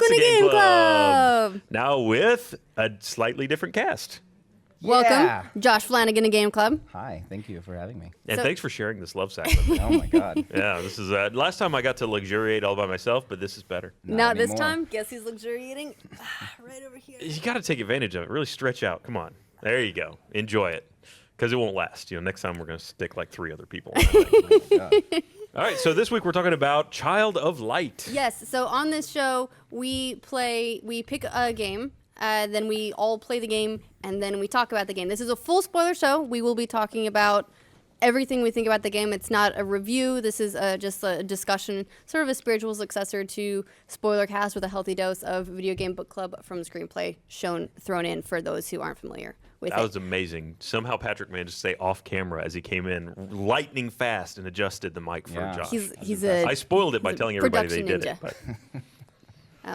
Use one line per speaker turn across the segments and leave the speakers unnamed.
to Game Club.
Now with a slightly different cast.
Welcome, Josh Flanagan and Game Club.
Hi, thank you for having me.
And thanks for sharing this love sack with me.
Oh my God.
Yeah, this is last time I got to luxuriate all by myself, but this is better.
Not this time. Guess who's luxuriating? Right over here.
You got to take advantage of it. Really stretch out. Come on. There you go. Enjoy it. Because it won't last. Next time we're going to stick like 3 other people on it. All right, so this week we're talking about Child of Light.
Yes, so on this show, we pick a game, then we all play the game, and then we talk about the game. This is a full spoiler show. We will be talking about everything we think about the game. It's not a review. This is just a discussion, sort of a spiritual successor to Spoiler Cast with a healthy dose of Video Game Book Club from Screenplay thrown in for those who aren't familiar with it.
That was amazing. Somehow Patrick managed to stay off camera as he came in, lightning fast, and adjusted the mic for Josh.
I
spoiled it by telling everybody they did it. But.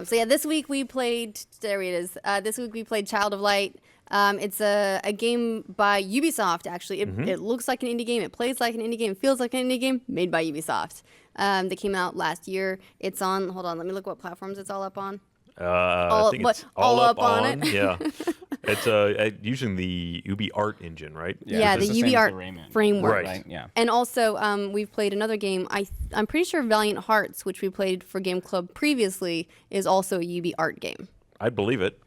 So yeah, this week we played. There it is. This week we played Child of Light. It's a game by Ubisoft. Actually, it looks like an indie game. It plays like an indie game. Feels like an indie game. Made by Ubisoft. They came out last year. It's on. Hold on. Let me look what platforms it's all up on.
I think it's all up on
it.
Yeah. It's using the Ubi Art engine, right?
Yeah, the Ubi Art framework.
Right.
Yeah.
And also, we've played another game. I'm pretty sure Valiant Hearts, which we played for Game Club previously, is also a Ubi Art game.
I believe it.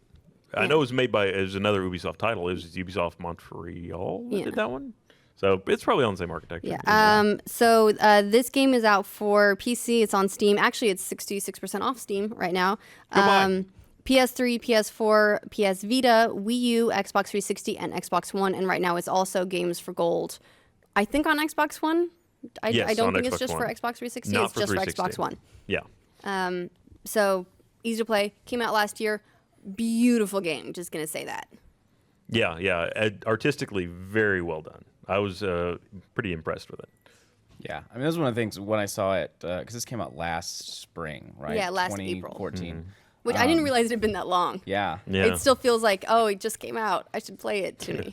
Yeah. I know it was another Ubisoft title. It was Ubisoft Montreal that did that one. So it's probably on the same architecture.
Yeah. So this game is out for PC. It's on Steam. Actually, it's 66% off Steam right now. PS3, PS4, PS Vita, Wii U, Xbox 360, and Xbox One. And right now it's also games for gold. I think on Xbox One. I don't think it's just for Xbox 360.
Not
it's just for Xbox One.
Yeah.
So easy to play. Came out last year. Beautiful game. Just going to say that.
Yeah. Artistically, very well done. I was pretty impressed with it.
Yeah, I mean, that was one of the things when I saw it, because this came out last spring, right?
Yeah, last
2014.
April. Which I didn't realize it had been that long.
Yeah.
It still feels like, it just came out. I should play it to me.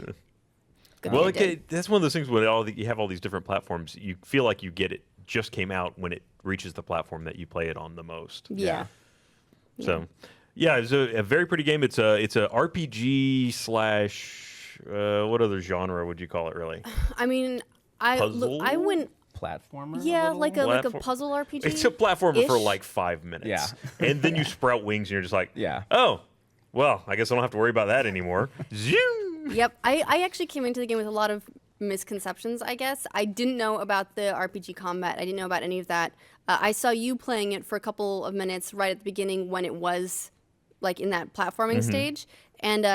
Well, that's one of those things when you have all these different platforms, you feel like you get it just came out when it reaches the platform that you play it on the most.
Yeah.
So, yeah, it's a very pretty game. It's a RPG / what other genre would you call it, really?
I mean, I wouldn't.
Platformer?
Yeah, like a puzzle RPG.
It's a platformer for like 5 minutes.
Yeah.
And then you sprout wings and you're just like,
yeah.
Oh, well, I guess I don't have to worry about that anymore. Zoom!
Yep. I actually came into the game with a lot of misconceptions, I guess. I didn't know about the RPG combat. I didn't know about any of that. I saw you playing it for a couple of minutes right at the beginning when it was like in that platforming stage. And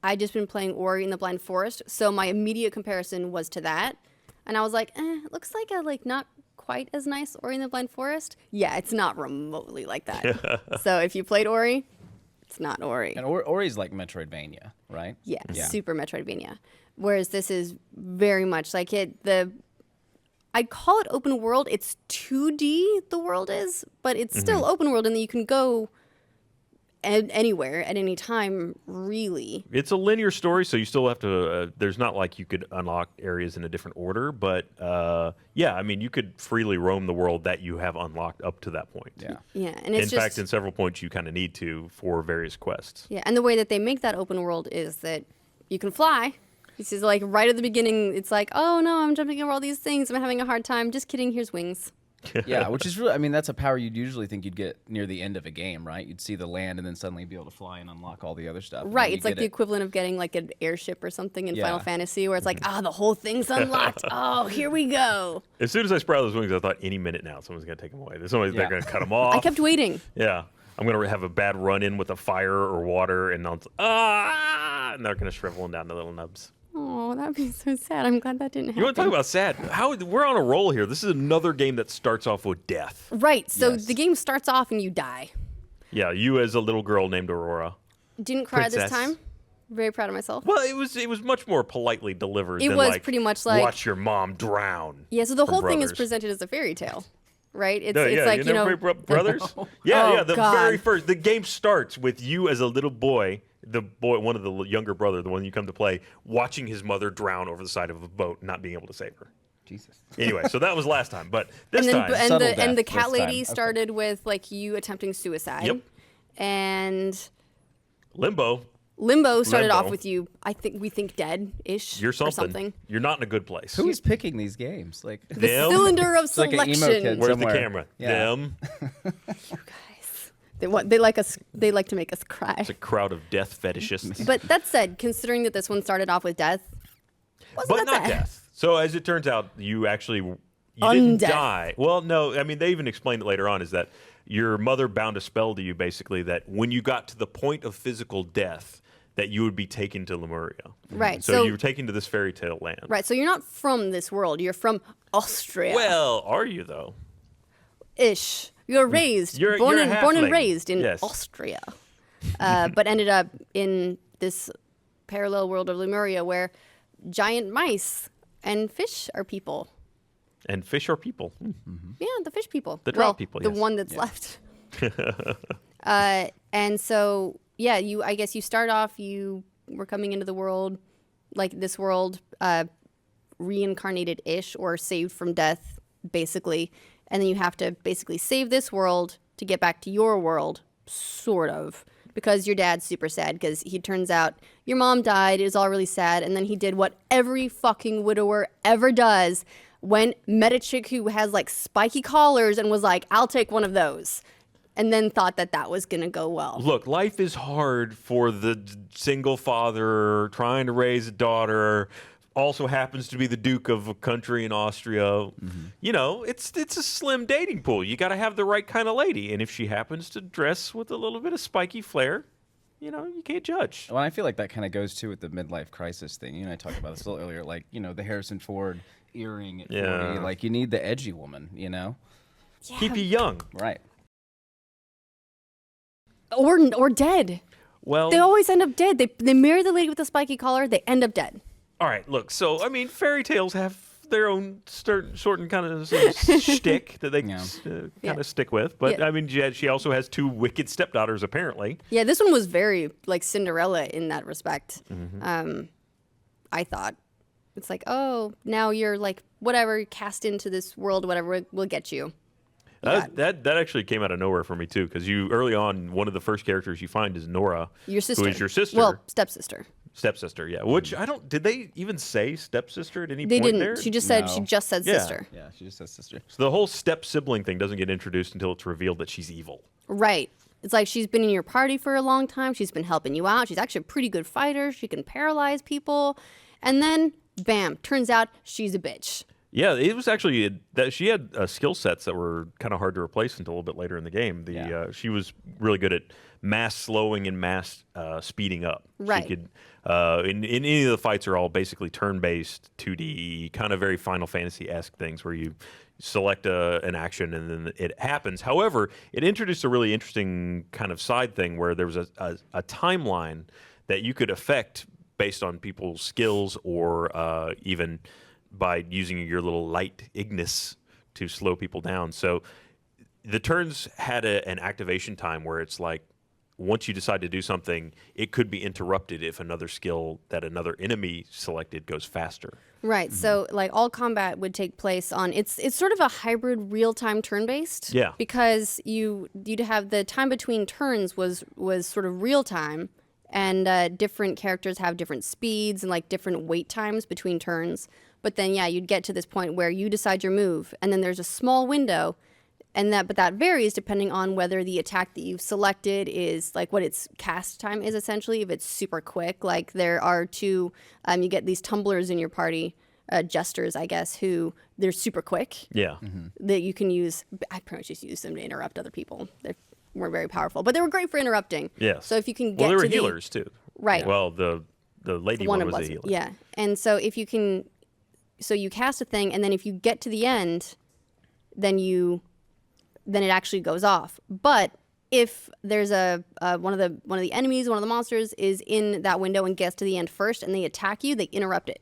I'd just been playing Ori in the Blind Forest. So my immediate comparison was to that. And I was like, it looks like a not quite as nice Ori in the Blind Forest. Yeah, it's not remotely like that. So if you played Ori, it's not Ori.
And Ori's like Metroidvania, right?
Yeah, super Metroidvania. Whereas this is very much like it. I'd call it open world. It's 2D, the world is, but it's still open world in that you can go anywhere at any time, really.
It's a linear story, so you still have to there's not like you could unlock areas in a different order, but I mean, you could freely roam the world that you have unlocked up to that point.
And it's
in fact, in several points you kind of need to for various quests.
Yeah, and the way that they make that open world is that you can fly. This is like right at the beginning, it's like, oh no, I'm jumping over all these things, I'm having a hard time, just kidding, here's wings.
Yeah, which is really, I mean, that's a power you'd usually think you'd get near the end of a game, right? You'd see the land and then suddenly be able to fly and unlock all the other stuff.
Right, it's like the equivalent of getting like an airship or something in Final Fantasy where it's like, the whole thing's unlocked. Oh, here we go.
As soon as I sprout those wings, I thought any minute now someone's going to take them away. They're going to cut them off.
I kept waiting.
Yeah. I'm going to have a bad run-in with a fire or water, and and they're going to shrivel them down to little nubs.
Oh, that'd be so sad. I'm glad that didn't happen.
You want to talk about sad? We're on a roll here. This is another game that starts off with death.
Right. So the game starts off and you die.
Yeah, you as a little girl named Aurora.
Didn't cry this time. Very proud of myself.
Well, it was much more politely delivered.
It was pretty much like
watch your mom drown.
Yeah. So the whole thing is presented as a fairy tale. Right? It's like,
brothers? Very first. The game starts with you as a little boy, one of the younger brother, the one you come to play, watching his mother drown over the side of a boat, not being able to save her.
Jesus.
Anyway, so that was last time, but this time.
And the cat lady started with like you attempting suicide.
Yep.
and
Limbo.
Limbo started
Limbo.
off with you. We think dead-ish.
You're
Or
something.
something.
You're not in a good place.
Who's picking these games? Like,
The
Them?
cylinder of
It's like an emo
selection.
kid.
Where's
somewhere.
the camera?
Yeah.
Them.
Guys, they like us. They like to make us cry.
It's a crowd of death fetishists.
But that said, considering that this one started off with death, wasn't
But
that
not
bad.
death. So as it turns out, you didn't
Undeath.
die. Well, no, I mean they even explained it later on. Is that your mother bound a spell to you, basically, that when you got to the point of physical death, that you would be taken to Lemuria.
Right.
So you were taken to this fairy tale land.
Right. So you're not from this world. You're from Austria.
Well, are you though?
Ish. You're raised,
You're
born
a
and
halfling.
raised in
Yes.
Austria, but ended up in this parallel world of Lemuria where giant mice and fish are people.
And fish are people.
Yeah, the fish people.
The drop people,
The
yes.
one that's left. And so, yeah, I guess you start off, you were coming into the world, like this world, reincarnated-ish or saved from death, basically. And then you have to basically save this world to get back to your world, sort of. Because your dad's super sad because he turns out your mom died, it was all really sad, and then he did what every fucking widower ever does, met a chick who has like spiky collars and was like, I'll take one of those. And then thought that was going to go well.
Look, life is hard for the single father trying to raise a daughter. Also happens to be the Duke of a country in Austria.
Mm-hmm.
You know, it's a slim dating pool. You got to have the right kind of lady. And if she happens to dress with a little bit of spiky flair, you know, you can't judge.
Well, I feel like that kind of goes too with the midlife crisis thing. You and I talked about this a little earlier. Like, you know, the Harrison Ford earring at 40.
Yeah.
Like, you need the edgy woman, you know?
Yeah.
Keep you young.
Right.
Or dead.
Well,
They always end up dead. They marry the lady with the spiky collar, they end up dead.
all right, look. So, I mean, fairy tales have their own certain kind of shtick that they
Yeah.
kind
Yeah.
of stick with. But,
Yeah.
I mean, she also has two wicked stepdaughters, apparently.
Yeah, this one was very like Cinderella in that respect. I thought. It's like, oh, now you're like, whatever, cast into this world, whatever, we'll get you.
That actually came out of nowhere for me too, because you early on, one of the first characters you find is Nora,
Your sister.
who is your sister,
Well, stepsister.
stepsister. Yeah, which I don't. Did they even say stepsister at any
They
point
didn't.
there?
She just said
No.
she just said
Yeah.
sister.
Yeah, she just says sister.
So the whole step sibling thing doesn't get introduced until it's revealed that she's evil.
Right. It's like she's been in your party for a long time. She's been helping you out. She's actually a pretty good fighter. She can paralyze people. And then, bam, turns out she's a bitch.
Yeah, it was actually that she had skill sets that were kind of hard to replace until a little bit later in the game. She was really good at mass slowing and mass speeding up.
Right.
She could, in any of the fights are all basically turn-based, 2D, kind of very Final Fantasy-esque things where you select an action and then it happens. However, it introduced a really interesting kind of side thing where there was a timeline that you could affect based on people's skills or even by using your little light Ignis to slow people down. So the turns had an activation time where it's like once you decide to do something, it could be interrupted if another skill that another enemy selected goes faster.
Right. So like all combat would take place on it's sort of a hybrid real-time turn-based.
Yeah.
Because you'd have the time between turns was sort of real time, and different characters have different speeds and like different wait times between turns. But then you'd get to this point where you decide your move, and then there's a small window, but that varies depending on whether the attack that you've selected is like what its cast time is essentially. If it's super quick, like there are two, you get these tumblers in your party, jesters, I guess, who they're super quick.
Yeah.
That you can use. I pretty much just used them to interrupt other people. They weren't very powerful, but they were great for interrupting.
Yes.
So if you can get
well, they were
to
healers too.
Right.
Well, the lady one was a healer.
Yeah. And so if you can, so you cast a thing, and then if you get to the end, then it actually goes off. But if there's one of the enemies, one of the monsters is in that window and gets to the end first, and they attack you, they interrupt it.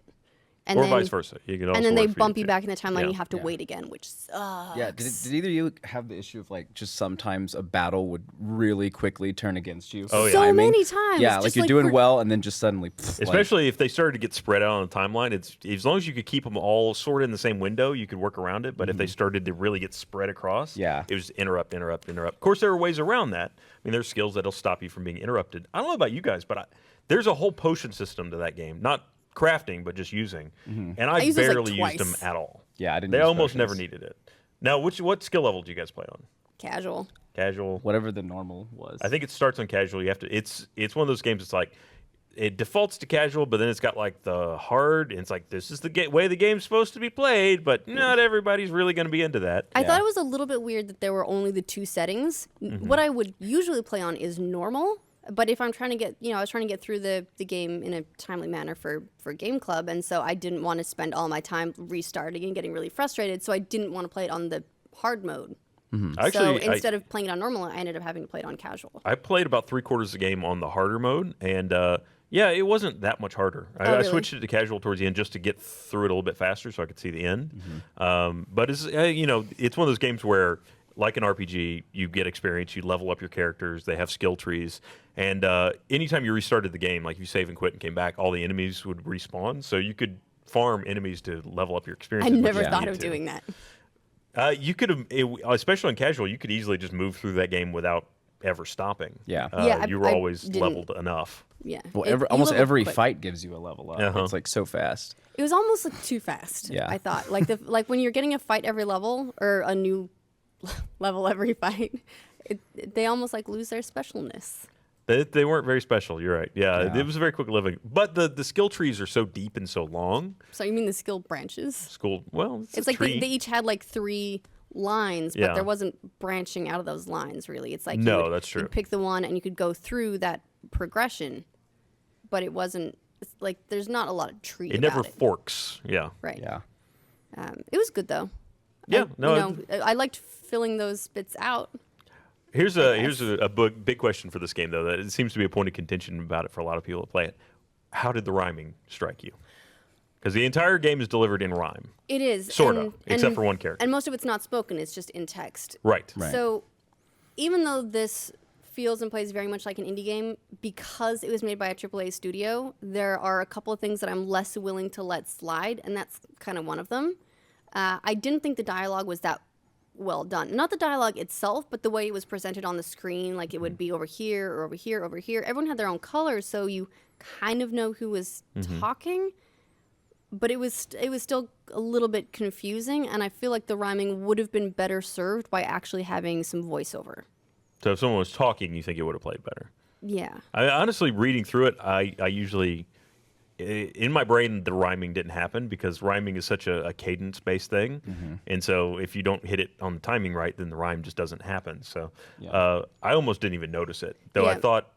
And
or
then,
vice versa. You can also
and then they
work for
bump you
too.
back in the timeline.
Yeah.
You have to wait again, which sucks.
Yeah, did either of you have the issue of like just sometimes a battle would really quickly turn against you?
Oh, yeah.
So
Timing?
many times.
Yeah,
just
like you're doing
for-
well and then just suddenly.
Especially if they started to get spread out on the timeline, it's as long as you could keep them all sort of in the same window, you could work around it. But if they started to really get spread across,
Yeah.
it was interrupt. Of course, there are ways around that. I mean, there's skills that'll stop you from being interrupted. I don't know about you guys, but there's a whole potion system to that game. Not crafting, but just using. And I
used those, like,
barely used them
twice.
at all.
Yeah, I didn't.
They
use
almost
potions.
never needed it. Now, what skill level do you guys play on?
Casual.
Casual.
Whatever the normal was.
I think it starts on casual. You have to. It's one of those games. It's like it defaults to casual, but then it's got like the hard. And it's like this is the way the game's supposed to be played, but not everybody's really going to be into that.
I
Yeah.
thought it was a little bit weird that there were only the 2 settings. What I would usually play on is normal. But if I'm trying to get, I was trying to get through the game in a timely manner for Game Club, and so I didn't want to spend all my time restarting and getting really frustrated, so I didn't want to play it on the hard mode.
Actually,
so instead of playing it on normal, I ended up having to play it on casual.
I played about 3/4 of the game on the harder mode, and yeah, it wasn't that much harder. I
really?
switched it to casual towards the end just to get through it a little bit faster, so I could see the end. But it's it's one of those games where, like an RPG, you get experience, you level up your characters, they have skill trees, and anytime you restarted the game, like you save and quit and came back, all the enemies would respawn, so you could farm enemies to level up your experience.
I
as much
never
as you
thought
needed
of
to.
doing that.
You could have, especially on casual, you could easily just move through that game without ever stopping.
Yeah.
Yeah,
you were
I
always
didn't.
leveled enough.
Yeah.
Well,
You
almost
level
every
quick.
fight gives you a level up. It's like so fast.
It was almost like too fast.
Yeah.
I thought like when you're getting a fight every level or a new level every fight, they almost like lose their specialness.
They weren't very special. You're right. Yeah,
Yeah.
it was a very quick living. But the skill trees are so deep and so long.
So you mean the skill branches?
Well,
It's
a
like
tree.
they each had like 3 lines, but
Yeah.
there wasn't branching out of those lines really. It's like
No, that's true.
You'd pick the one and you could go through that progression, but it wasn't it's like there's not a lot of tree.
It
about
never forks. Yeah.
Right.
Yeah.
It was good though.
Yeah,
I liked filling those bits out.
Here's a big question for this game though. That it seems to be a point of contention about it for a lot of people that play it. How did the rhyming strike you? Because the entire game is delivered in rhyme.
It is
Sort of, except for one character.
and most of it's not spoken. It's just in text.
Right.
Right.
So even though this feels and plays very much like an indie game, because it was made by a AAA studio, there are a couple of things that I'm less willing to let slide, and that's kind of one of them. I didn't think the dialogue was that well done. Not the dialogue itself, but the way it was presented on the screen, like it would be over here or over here, over here. Everyone had their own colors, so you kind of know who was talking. But it was still a little bit confusing, and I feel like the rhyming would have been better served by actually having some voiceover.
So if someone was talking, you think it would have played better.
Yeah.
I honestly, reading through it, I usually, in my brain, the rhyming didn't happen because rhyming is such a cadence-based thing. And so if you don't hit it on the timing right, then the rhyme just doesn't happen. So
Yeah.
I almost didn't even notice it. Though I
Yeah.
thought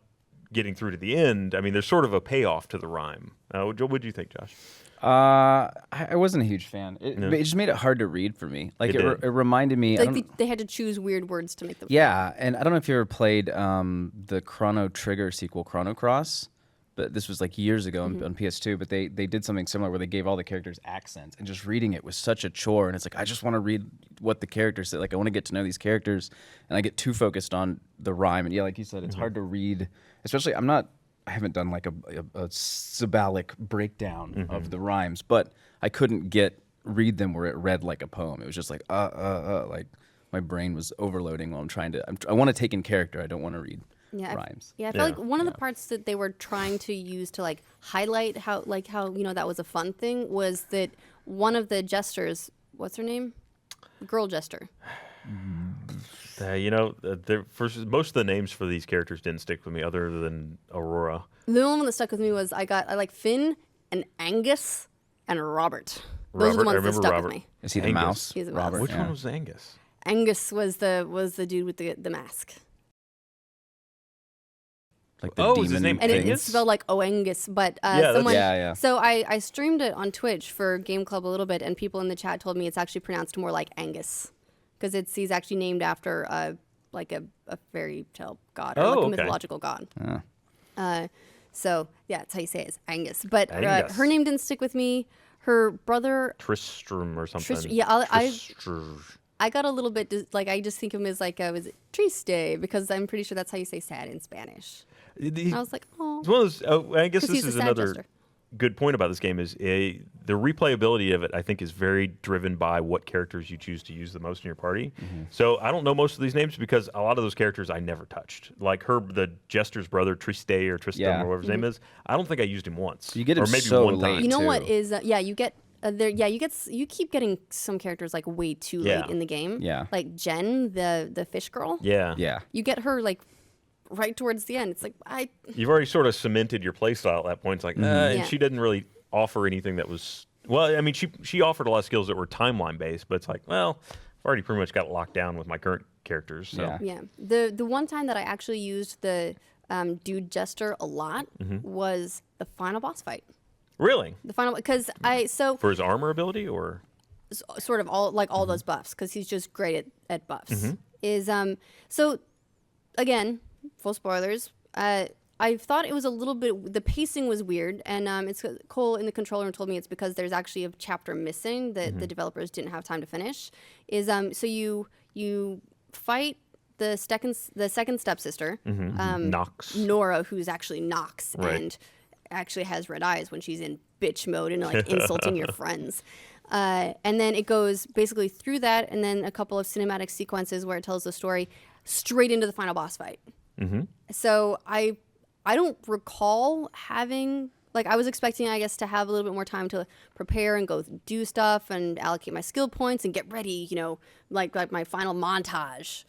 getting through to the end, I mean, there's sort of a payoff to the rhyme. What do you think, Josh?
I wasn't a huge fan. It just made it hard to read for me. Like
It did.
it reminded me. I
Like
don't-
they had to choose weird words to make them.
yeah, and I don't know if you ever played the Chrono Trigger sequel, Chrono Cross, but this was like years ago on PS2. But they did something similar where they gave all the characters accents, and just reading it was such a chore. And it's like I just want to read what the characters say. Like I want to get to know these characters, and I get too focused on the rhyme. And yeah, like you said, it's hard to read. Especially I haven't done like a syllabic breakdown of the rhymes, but I couldn't read them where it read like a poem. It was just like like my brain was overloading while I'm trying to. I want to take in character. I don't want to read rhymes.
Yeah, I felt like one of the parts that they were trying to use to like highlight how that was a fun thing was that one of the jesters, what's her name? Girl jester.
Most of the names for these characters didn't stick with me, other than Aurora.
The only one that stuck with me was I like Finn and Angus and Robert. Those are the
Robert, I
ones that
remember
stuck
Robert.
with me.
Is he the
Angus.
mouse?
He's the mouse.
Robert.
Which
yeah.
one was Angus?
Angus was the dude with the mask.
Like the
Oh,
demon
is his name
And
Angus?
it's spelled like Oangus, but
that's-
someone.
Yeah.
So I streamed it on Twitch for Game Club a little bit, and people in the chat told me it's actually pronounced more like Angus, because he's actually named after a fairy tale god or
Oh,
like a
okay.
mythological god.
Ah.
So yeah, that's how you say it, is Angus. But
Angus.
her name didn't stick with me. her brother.
Tristram or something.
Yeah,
Tristr-
I got a little bit like I just think of him as like was it triste because I'm pretty sure that's how you say sad in Spanish. I was like, oh.
It's one of those, I guess
'Cause
this
he's a
is
sad
another
jester.
good point about this game is the replayability of it, I think, is very driven by what characters you choose to use the most in your party. So I don't know most of these names because a lot of those characters I never touched. Like the Jester's brother, Triste or Tristan
Yeah.
or whatever his name is, I don't think I used him once.
You get him
or maybe
so
one
late.
time.
You know
too.
what is you get you keep getting some characters like way too
Yeah.
late in the game.
Yeah.
Like Jen, the fish girl.
Yeah.
Yeah.
You get her like right towards the end. It's like
You've already sort of cemented your playstyle at that point. It's like, and
Yeah.
she didn't really offer anything that was, well, I mean, she offered a lot of skills that were timeline based, but it's like, well, I've already pretty much got it locked down with my current characters. So.
Yeah.
Yeah. The one time that I actually used the dude jester a lot was the final boss fight.
Really?
The final because
For his armor ability or?
sort of all those buffs because he's just great at buffs. Is so again, full spoilers. I thought it was a little bit. The pacing was weird, and it's Cole in the controller told me it's because there's actually a chapter missing that the developers didn't have time to finish. Is so you fight the second stepsister,
Nox.
Nora, who's actually Nox
Right.
and actually has red eyes when she's in bitch mode and like insulting your friends. And then it goes basically through that, and then a couple of cinematic sequences where it tells the story straight into the final boss fight. So I don't recall having like I was expecting, I guess, to have a little bit more time to prepare and go do stuff and allocate my skill points and get ready, you know, like my final montage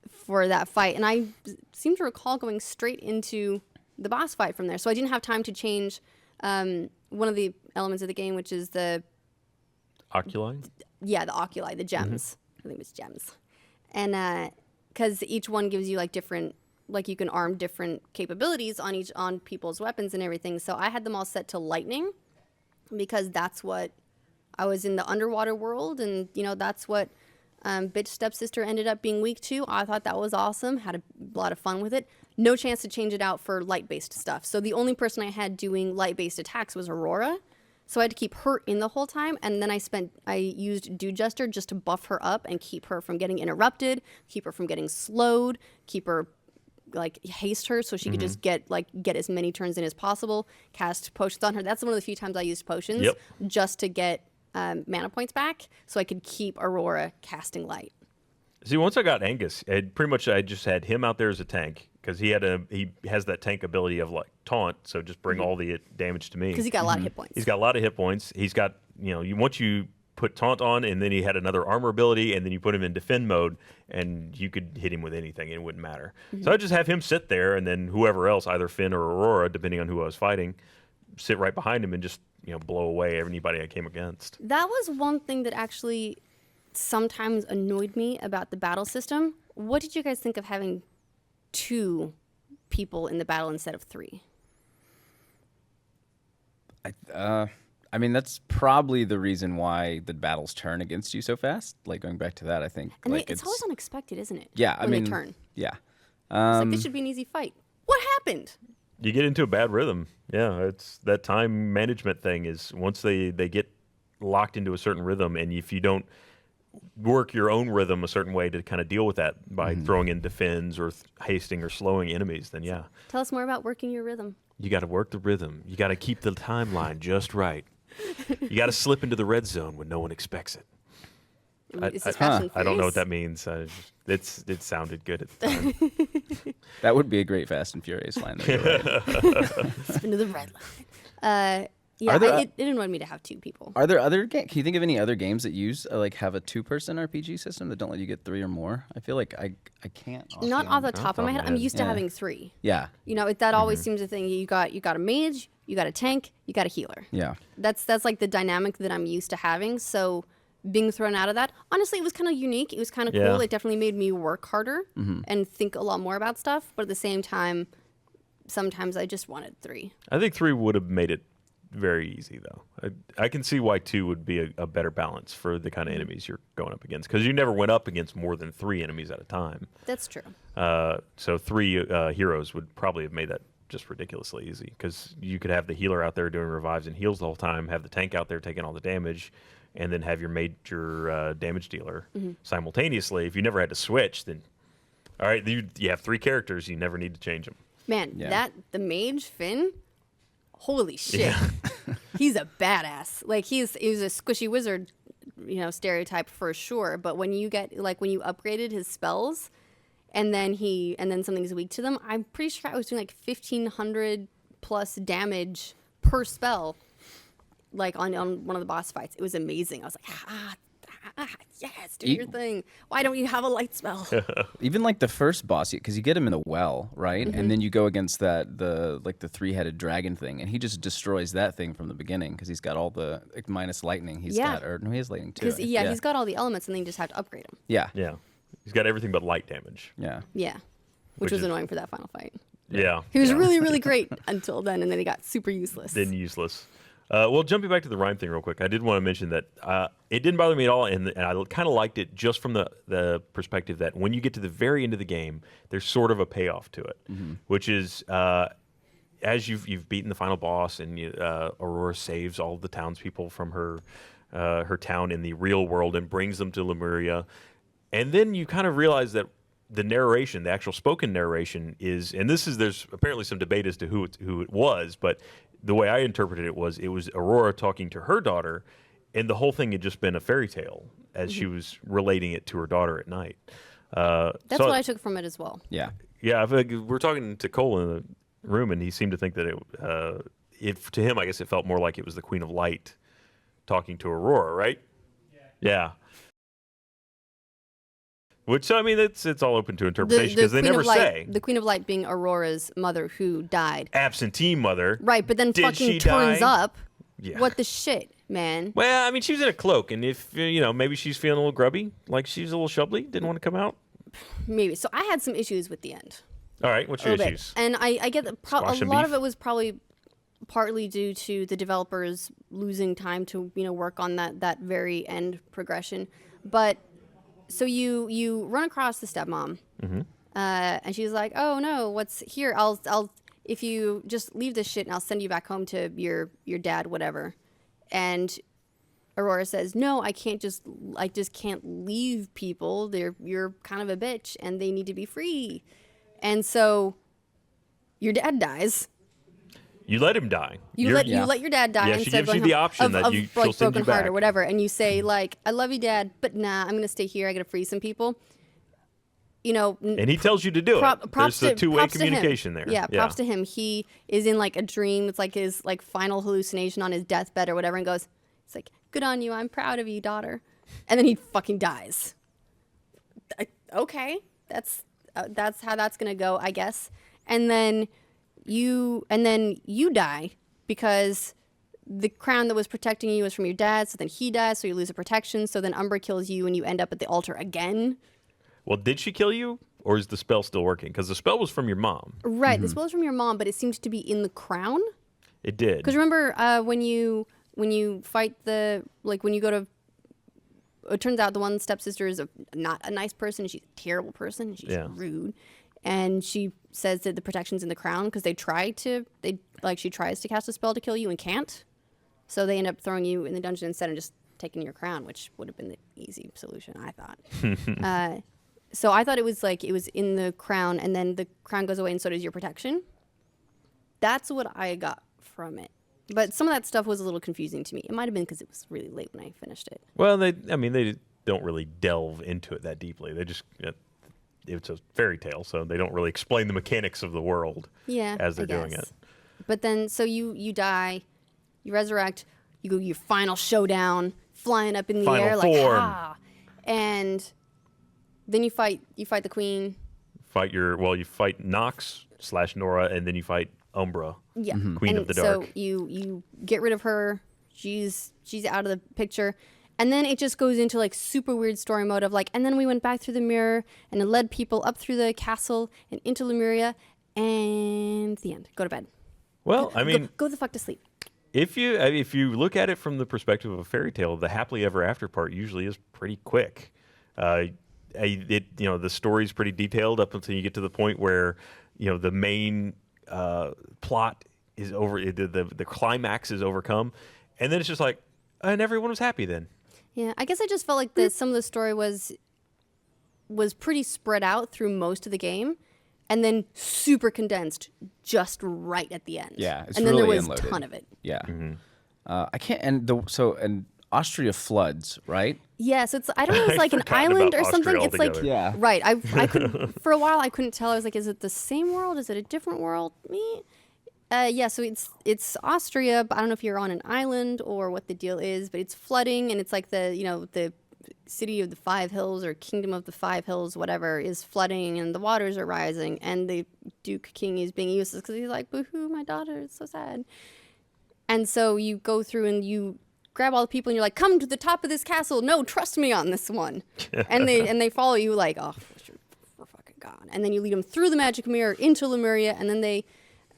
for that fight. And I seem to recall going straight into the boss fight from there. So I didn't have time to change one of the elements of the game, which is the
Oculi?
the oculi, the gems. I think it was gems. And because each one gives you like different, like you can arm different capabilities on people's weapons and everything. So I had them all set to lightning because that's what I was in the underwater world, and you know that's what bitch stepsister ended up being weak to. I thought that was awesome. Had a lot of fun with it. No chance to change it out for light-based stuff. So the only person I had doing light-based attacks was Aurora. So I had to keep her in the whole time, and then I used Dude Jester just to buff her up and keep her from getting interrupted, keep her from getting slowed, keep her like haste her so she could just get as many turns in as possible, cast potions on her. That's one of the few times I used potions just to get mana points back so I could keep Aurora casting light.
See, once I got Angus, I just had him out there as a tank because he has that tank ability of like taunt, so just bring all the damage to me.
Because he got a lot of hit points.
He's got a lot of hit points. He's got, once you put taunt on, and then he had another armor ability, and then you put him in defend mode, and you could hit him with anything, and it wouldn't matter. So I just have him sit there, and then whoever else, either Finn or Aurora, depending on who I was fighting, sit right behind him and just blow away anybody I came against.
That was one thing that actually sometimes annoyed me about the battle system. What did you guys think of having 2 people in the battle instead of 3?
I mean, that's probably the reason why the battles turn against you so fast. Like, going back to that, I think.
And
like,
it's always unexpected, isn't it?
Yeah,
when
I mean,
they turn.
Yeah.
It's like, this should be an easy fight. What happened?
You get into a bad rhythm. Yeah, it's that time management thing is once they get locked into a certain rhythm, and if you don't work your own rhythm a certain way to kind of deal with that by throwing in defends or hasting or slowing enemies, then yeah.
Tell us more about working your rhythm.
You got to work the rhythm. You got to keep the timeline just right. You got to slip into the red zone when no one expects it.
Is this Fast and
I don't know what
Furious?
that means. It sounded good at the time.
That would be a great Fast and Furious line. Though, you're right.
Spin to the red line. Yeah,
Are there-
it annoyed me to have 2 people.
Are there other can you think of any other games that use have a 2-person RPG system that don't let you get 3 or more? I feel like I can't.
Not off the top of my head. I'm used to
Yeah.
having 3.
Yeah.
That always seems a thing. You got a mage, you got a tank, you got a healer.
Yeah.
That's like the dynamic that I'm used to having. So being thrown out of that, honestly, it was kind of unique. It was kind of
Yeah.
cool. It definitely made me work harder and think a lot more about stuff. But at the same time, sometimes I just wanted 3.
I think 3 would have made it very easy, though. I can see why 2 would be a better balance for the kind of enemies you're going up against, because you never went up against more than 3 enemies at a time.
That's true.
So 3 heroes would probably have made that just ridiculously easy because you could have the healer out there doing revives and heals the whole time, have the tank out there taking all the damage, and then have your major damage dealer simultaneously. If you never had to switch, then all right, you have 3 characters. You never need to change them.
Man,
Yeah.
the mage Finn, holy shit,
Yeah.
he's a badass. Like he's a squishy wizard, stereotype for sure. But when you get when you upgraded his spells, and then something's weak to them, I'm pretty sure I was doing like 1,500 plus damage per spell, like on one of the boss fights. It was amazing. I was like, yes, do your thing. Why don't you have a light spell?
Even like the first boss, because you get him in a well, right? And then you go against the 3-headed dragon thing, and he just destroys that thing from the beginning because he's got all the minus lightning. He's got, or no, he has lightning too.
Because he's got all the elements, and then you just have to upgrade him.
Yeah.
Yeah. He's got everything but light damage.
Yeah.
Yeah, which was annoying for that final fight.
Yeah.
He was really, really great until then, and then he got super useless.
Then useless. Well, jumping back to the rhyme thing real quick, I did want to mention that it didn't bother me at all, and I kind of liked it just from the perspective that when you get to the very end of the game, there's sort of a payoff to it, which is as you've beaten the final boss, and Aurora saves all of the townspeople from her town in the real world and brings them to Lemuria, and then you kind of realize that the narration, the actual spoken narration, is, and there's apparently some debate as to who it was, but the way I interpreted it was Aurora talking to her daughter, and the whole thing had just been a fairy tale as she was relating it to her daughter at night.
That's what I took from it as well.
Yeah.
Yeah, we're talking to Cole in the room, and he seemed to think that to him, I guess it felt more like it was the Queen of Light talking to Aurora, right? Yeah. Which, I mean, it's all open to interpretation because they never say.
The Queen of Light being Aurora's mother who died.
Absentee mother.
Right, but then
Did
fucking
she
turns
die?
up.
Yeah.
What the shit, man?
Well, I mean, she was in a cloak, and if, maybe she's feeling a little grubby, like she's a little shubbly, didn't want to come out.
Maybe. So I had some issues with the end.
All right, what's your issues?
And I get that
Squash
a
and
lot
beef?
of it was probably partly due to the developers losing time to, work on that very end progression. But so you run across the stepmom, and she's like, "Oh no, what's here? I'll if you just leave this shit, and I'll send you back home to your dad, whatever." And Aurora says, "No, I just can't leave people. You're kind of a bitch, and they need to be free." And so your dad dies.
You let him die.
You let your dad die
Yeah, she
instead
gives
of
you
going
the
home
option that
of
she'll
like
send you
broken heart
back.
or whatever, and you say like, "I love you, Dad, but nah, I'm gonna stay here. I gotta free some people."
And he tells you to do it. There's a two-way communication there.
Yeah, props to him. He is in like a dream. It's like his like final hallucination on his deathbed or whatever, and goes, "It's like, good on you. I'm proud of you, daughter." And then he fucking dies. Okay, that's how that's gonna go, I guess. And then you die because the crown that was protecting you was from your dad. So then he dies, so you lose a protection. So then Umbra kills you, and you end up at the altar again.
Well, did she kill you, or is the spell still working? Because the spell was from your mom.
Right, the spell is from your mom, but it seems to be in the crown.
It did.
Because remember when you fight when you go to, it turns out the one stepsister is not a nice person. She's a terrible person. She's rude, and she says that the protection's in the crown because she tries to cast a spell to kill you and can't. So they end up throwing you in the dungeon instead and just taking your crown, which would have been the easy solution, I thought. So I thought it was in the crown, and then the crown goes away, and so does your protection. That's what I got from it. But some of that stuff was a little confusing to me. It might have been because it was really late when I finished it.
Well, they don't really delve into it that deeply. They just, it's a fairy tale, so they don't really explain the mechanics of the world as they're doing it.
But then, so you die, you resurrect, you go your final showdown, flying up in the air like, and then you fight the queen.
You fight Nox / Nora, and then you fight Umbra, Queen of the Dark.
So you get rid of her. She's out of the picture. And then it just goes into like super weird story mode of like, and then we went back through the mirror and it led people up through the castle and into Lemuria, and the end. Go to bed.
Well, I mean,
go the fuck to sleep.
If you look at it from the perspective of a fairy tale, the happily ever after part usually is pretty quick. The story's pretty detailed up until you get to the point where the main plot is over, the climax is overcome, and then it's just like, and everyone was happy then.
Yeah, I guess I just felt like some of the story was pretty spread out through most of the game, and then super condensed just right at the end.
Yeah, it's
and then
really
there was
unloaded.
a ton of it.
Yeah. I can't. And Austria floods, right?
Yeah, so I don't know, it's
I'd
like an
forgotten
island
about
or something.
Austria
It's like
altogether.
Yeah.
right. I could for a while I couldn't tell. I was like, is it the same world? Is it a different world? Me. Yeah, so it's Austria, but I don't know if you're on an island or what the deal is, but it's flooding, and it's like the city of the Five Hills or Kingdom of the Five Hills, whatever, is flooding, and the waters are rising, and the Duke King is being useless because he's like, boo-hoo, my daughter, it's so sad. And so you go through and you grab all the people, and you're like, come to the top of this castle. No, trust me on this one. and they follow you like, oh, we're fucking gone. And then you lead them through the magic mirror into Lemuria, and then they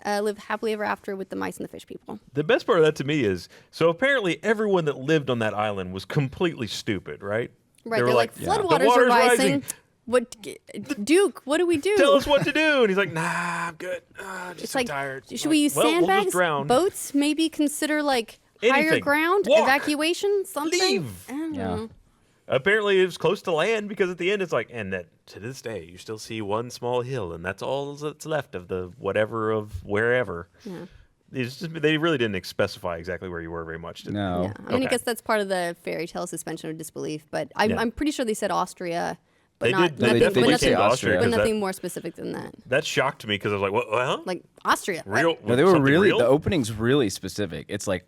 live happily ever after with the mice and the fish people.
The best part of that to me is, so apparently everyone that lived on that island was completely stupid, right?
Right,
They were
they're like,
"The
floodwaters are
water's
rising. What, Duke, what do we do?
Tell us what to do. And he's like, nah, I'm good. I'm just
It's
so
like,
tired.
should we use
Well, we'll just
sandbags,
drown.
boats, maybe consider like higher
Anything.
ground,
Walk.
evacuation, something?
Leave.
I don't
Yeah.
know.
Apparently it was close to land, because at the end it's like, and that to this day you still see one small hill, and that's all that's left of the whatever of wherever.
Yeah.
It's just, they really didn't specify exactly where you were very much. Did they?
No.
Yeah. I mean, I
Okay.
guess that's part of the fairy tale suspension of disbelief, but I'm,
Yeah.
I'm pretty sure they said Austria, but
They
not
did. They
nothing,
definitely
but
came
nothing,
to Austria,
but
'cause
nothing
that,
more specific than that.
that shocked me, because I was like, well,
Like Austria. what?
real?
No, they were
something
really.
real?
The opening's really specific. It's like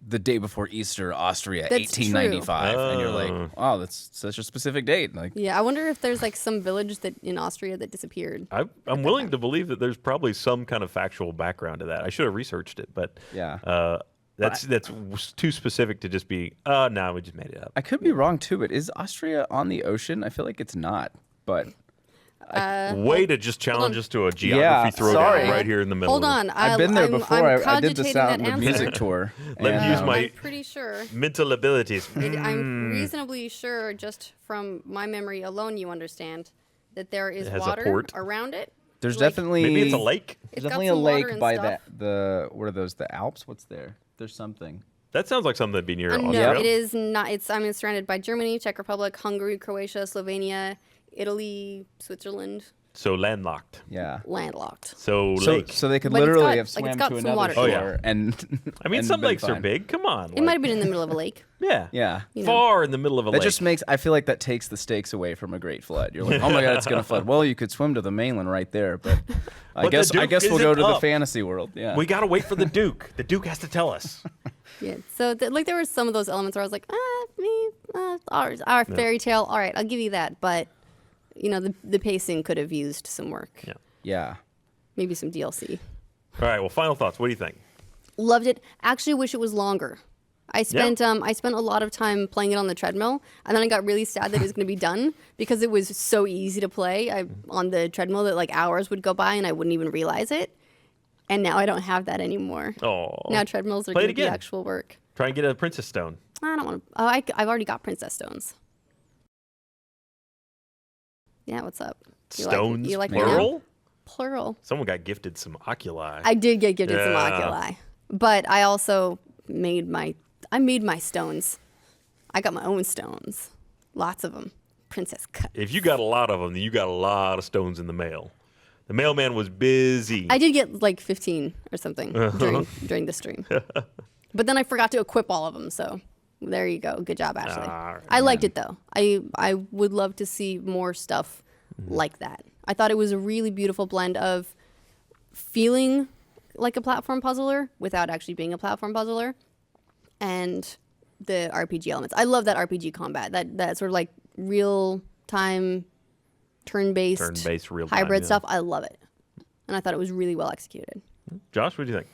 the day before Easter, Austria,
That's true.
1895, and you're like,
Oh.
wow, that's such a specific date. Like,
Yeah, I wonder if there's like some village that in Austria that disappeared.
I'm willing to believe that there's probably some kind of factual background to that. I should have researched it, but
Yeah.
that's too specific to just be. No, we just made it up.
I could be wrong too, but is Austria on the ocean? I feel like it's not. But
Way to just challenge us to a geography
Yeah,
throwdown
sorry.
right here in the middle.
Hold
of
on,
I've been there before.
I'm
I did the
cogitating
sound,
that
the
answer.
music tour.
Let me
and,
use my
I'm pretty sure.
mental abilities.
I'm reasonably sure, just from my memory alone, you understand that there is
It has a
water
port.
around it.
There's
Like,
definitely
Maybe it's a lake.
It's
There's
got
definitely a
some water
lake
and
by
stuff.
the what are those? The Alps? What's there? There's something.
That sounds like something that'd be near
No,
Austria.
it is not. It's surrounded by Germany, Czech Republic, Hungary, Croatia, Slovenia, Italy, Switzerland,
So landlocked.
Yeah.
landlocked.
So
So,
lake.
so they could
But it's
literally
got-
have
like,
swam
it's got
to
some
another
water.
shore
Oh, yeah.
and
I mean,
and
some
been
lakes are
fine.
big. Come on.
It might have been in the middle of a lake.
Yeah.
Yeah.
You know.
Far in the middle of a
That
lake.
just makes I feel like that takes the stakes away from a great flood. You're like, oh my god, it's gonna flood. Well, you could swim to the mainland right there, but I
But the
guess
Duke
we'll
isn't
go to the
up.
fantasy world. Yeah.
We got to wait for the Duke. The Duke has to tell us.
Yeah. So like there were some of those elements where I was like, our fairy tale. All right, I'll give you that, but you know the pacing could have used some work.
Yeah.
yeah.
Maybe some DLC.
All right. Well, final thoughts. What do you think?
Loved it. Actually, wish it was longer. I spent a lot of time playing it on the treadmill, and then I got really sad that it was going to be done because it was so easy to play on the treadmill that like hours would go by and I wouldn't even realize it. And now I don't have that anymore.
Oh.
Now treadmills are
Play it
going to be
again.
actual work.
Try and get a Princess Stone.
I don't want to. Oh, I've already got Princess Stones. Yeah, what's up?
Stones,
you like me now?
plural?
Plural.
Someone got gifted some oculi.
I did get gifted some
Yeah.
oculi, but I also made my stones. I got my own stones, lots of them. Princess cut.
If you got a lot of them, then you got a lot of stones in the mail. The mailman was busy.
I did get like 15 or something during the stream, but then I forgot to equip all of them. So there you go. Good job, Ashley.
Ah,
I liked it though. I would love to see more stuff like that. I thought it was a really beautiful blend of feeling like a platform puzzler without actually being a platform puzzler, and the RPG elements. I love that RPG combat. That sort of like real time, turn-based
real-time,
hybrid
yeah.
stuff. I love it, and I thought it was really well executed.
Josh, what do you think?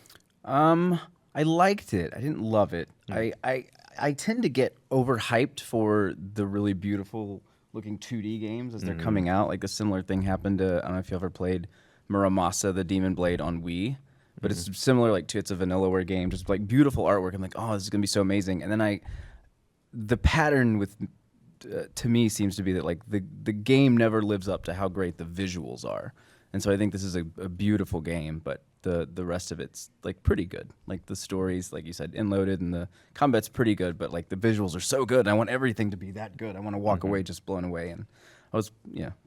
I liked it. I didn't love it. I tend to get overhyped for the really beautiful looking 2D games as they're coming out. Like a similar thing happened to, I don't know if you ever played Muramasa, the Demon Blade on Wii, but it's similar it's a Vanillaware game, just like beautiful artwork. I'm like, oh, this is gonna be so amazing. And then the pattern with to me seems to be that like the game never lives up to how great the visuals are. And so I think this is a beautiful game, but the rest of it's like pretty good. Like the stories, like you said, inloaded, and the combat's pretty good. But like the visuals are so good. I want everything to be that good. I want to walk away just blown away. And I was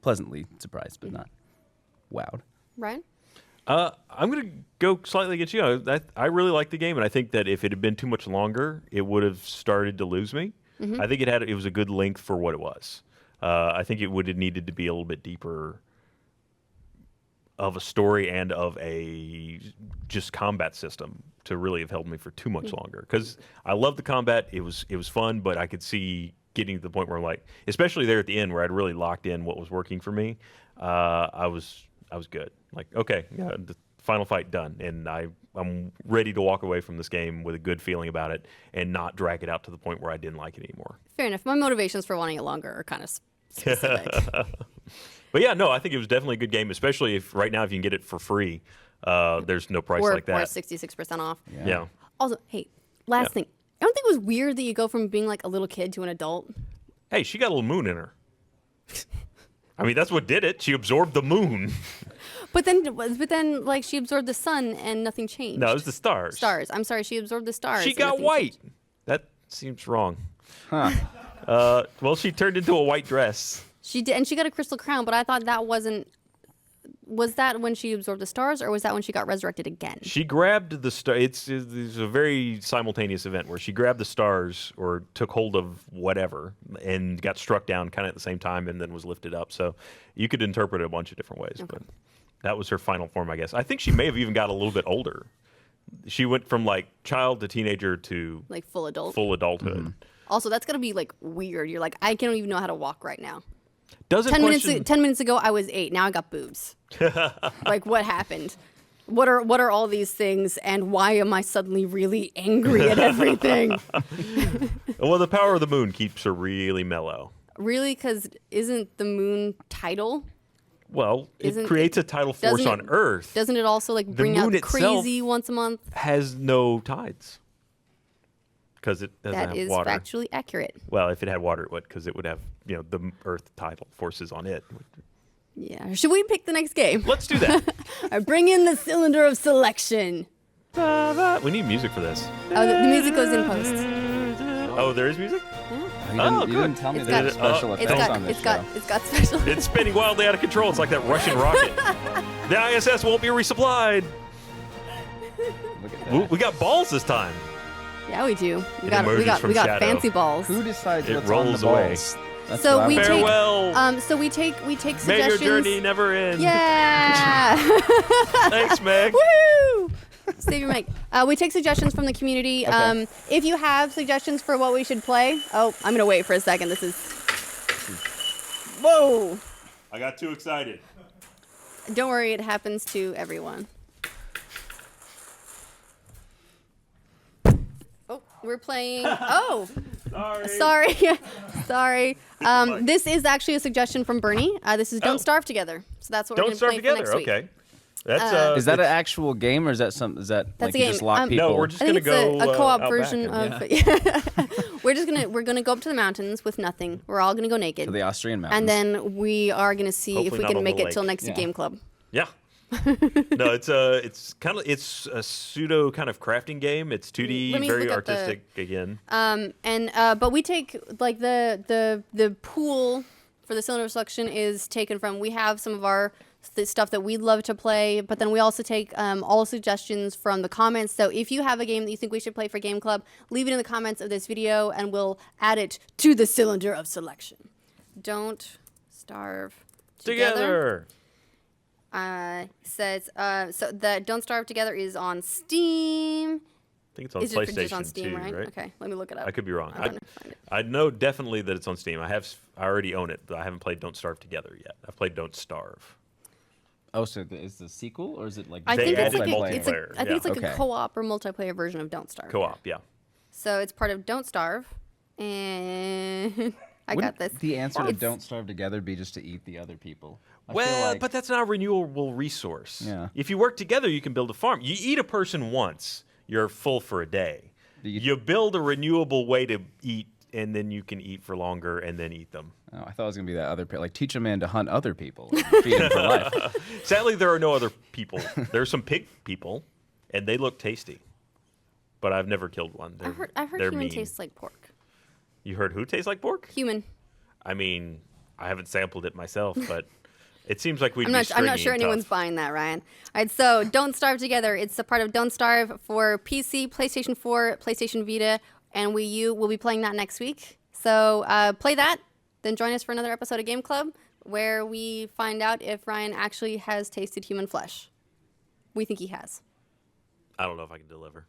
pleasantly surprised, but not wowed.
Ryan?
I'm going to go slightly against you. I really like the game, and I think that if it had been too much longer, it would have started to lose me. I think it was a good length for what it was. I think it would have needed to be a little bit deeper of a story and of a just combat system to really have held me for too much longer. Because I love the combat. It was fun, but I could see getting to the point where, like, especially there at the end where I'd really locked in what was working for me, I was good. Like, okay, yeah, the final fight done, and I'm ready to walk away from this game with a good feeling about it and not drag it out to the point where I didn't like it anymore.
Fair enough. My motivations for wanting it longer are kind of specific.
But yeah, no, I think it was definitely a good game, especially if right now if you can get it for free, there's no price like that.
Or 66% off.
Yeah.
Also, hey, last thing. I don't think it was weird that you go from being like a little kid to an adult.
Hey, she got a little moon in her. I mean, that's what did it. She absorbed the moon.
But then, like, she absorbed the sun and nothing changed.
No, it was the stars.
Stars. I'm sorry, she absorbed the stars.
She
and
got
nothing
white.
changed.
That seems wrong.
Huh.
Well, she turned into a white dress.
She did, and she got a crystal crown. But I thought that wasn't. Was that when she absorbed the stars, or was that when she got resurrected again?
She grabbed the star. It's a very simultaneous event where she grabbed the stars or took hold of whatever and got struck down kind of at the same time and then was lifted up. So you could interpret it a bunch of different ways.
Okay.
But that was her final form, I guess. I think she may have even got a little bit older. She went from like child to teenager to
Like full adult.
full adulthood.
Also, that's gonna be like weird. You're like, I don't even know how to walk right now.
Doesn't
10
question...
minutes ago, I was 8. Now I got boobs. Like, what happened? What are all these things, and why am I suddenly really angry at everything?
Well, the power of the moon keeps her really mellow.
Really? Because isn't the moon tidal?
Well, it creates a tidal force on Earth.
Doesn't it also like bring out
moon
crazy once a month?
Has no tides because it doesn't
That
have
is
water.
factually accurate.
Well, if it had water, it would, because it would have the Earth tidal forces on it.
Yeah. Should we pick the next game?
Let's do that.
I bring in the cylinder of selection.
We need music for this.
Oh, the music goes in post.
Oh, there is music?
You didn't tell me
It's
there's
got-
special
It's
effects
got
on this
it's
show.
got it's got special.
It's spinning wildly out of control. It's like that Russian rocket. The ISS won't be resupplied.
Look at that.
We got balls this time.
Yeah, we do. We
It
got
emerges from shadow.
fancy balls.
Who decides
It
what's on the
rolls away.
balls? That's
So
what I
we
want.
take
Farewell.
so we take suggestions.
May your journey never end.
Yeah.
Thanks, Meg.
Woo! Save your mic. We take suggestions from the community.
Okay.
If you have suggestions for what we should play, I'm gonna wait for a second. This is. Whoa!
I got too excited.
Don't worry, it happens to everyone. Oh, we're playing. Oh, sorry. This is actually a suggestion from Bernie. This is Don't Starve Together. So that's what we're
Don't
going to play
Starve
for
Together.
next week.
Okay. That's
Is that an actual game, or is that something? Is that
That's
like
a
you
game.
just lock people?
No, we're just
I
gonna
think it's
go
a co-op
out
version
back
of. we're gonna go up to the mountains with nothing. We're all gonna go naked,
to the Austrian mountains.
and then we are gonna see if
Hopefully
we
not
can
on
make
the
it till
lake.
next
Yeah.
game club.
Yeah. No, it's a pseudo kind of crafting game. It's 2D,
Let me
very
look up the-
artistic again.
But we take like the pool for the cylinder selection is taken from. We have some of our stuff that we'd love to play, but then we also take all suggestions from the comments. So if you have a game that you think we should play for Game Club, leave it in the comments of this video, and we'll add it to the cylinder of selection. Don't Starve Together. Says so that Don't Starve Together is on Steam.
I think it's on
Is it
PlayStation
just on Steam,
too,
right?
right?
Okay, let me look it up.
I could be wrong.
I'm gonna find it.
I know definitely that it's on Steam. I already own it, but I haven't played Don't Starve Together yet. I've played Don't Starve.
Oh, so is the sequel, or is it like?
I
They
think it's
added
like a,
multiplayer,
I think it's like
Okay.
a co-op or multiplayer version of Don't Starve.
Co-op, yeah.
So it's part of Don't Starve, and I got this.
The answer to
It's-
"Don't Starve Together" be just to eat the other people? I feel
Well,
like-
but that's not a renewable resource.
Yeah.
If you work together, you can build a farm. You eat a person once, you're full for a day.
Do you-
You build a renewable way to eat and then you can eat for longer and then eat them.
Oh, I thought it was gonna be that other like teach a man to hunt other people, and feed him for life.
Sadly, there are no other people. There's some pig people, and they look tasty. But I've never killed one.
I've heard
they're
human
mean.
tastes like pork.
You heard who tastes like pork?
Human.
I mean, I haven't sampled it myself, but it seems like we'd
I'm
be
not
stringy
sure
and
anyone's
tough.
buying that, Ryan. All right, so Don't Starve Together. It's a part of Don't Starve for PC, PlayStation 4, PlayStation Vita, and Wii U. We'll be playing that next week. So play that, then join us for another episode of Game Club, where we find out if Ryan actually has tasted human flesh. We think he has.
I don't know if I can deliver.